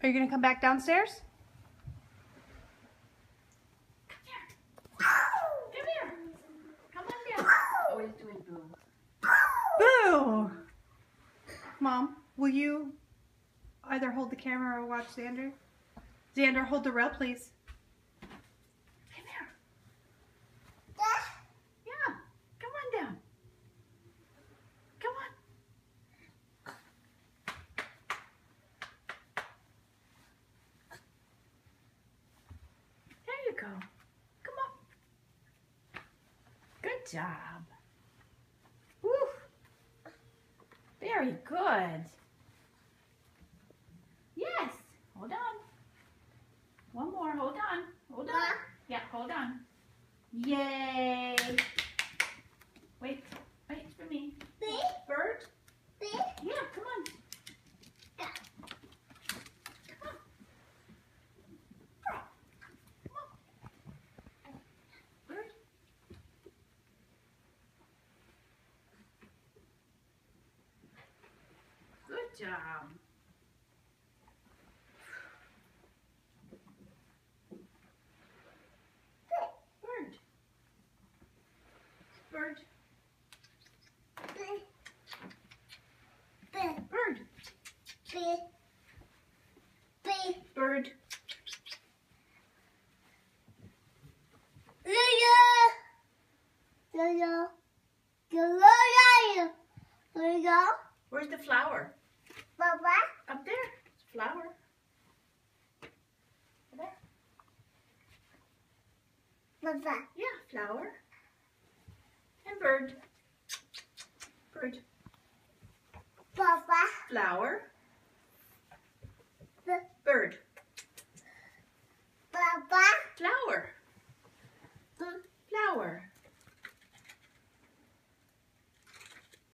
Are you going to come back downstairs? Come here. Come on down. Oh, he's doing boo. Boo! Mom, will you either hold the camera or watch Xander? Xander, hold the rail, please. Come here. Yeah. Come on down. Come on. There you go. Come on. Good job. Woo. Very good. Yes. Hold on. One more. Hold on. Hold on. Yeah, hold on. Yay. Wait. Wait for me. Bird? Yeah, come on. Come on. Come on. Bird? Good job. Bird. Bird. Bird. Bird. Where's the flower? Up there. It's a flower. Over there. Yeah, flower. And bird. Bird. Flower. Bird.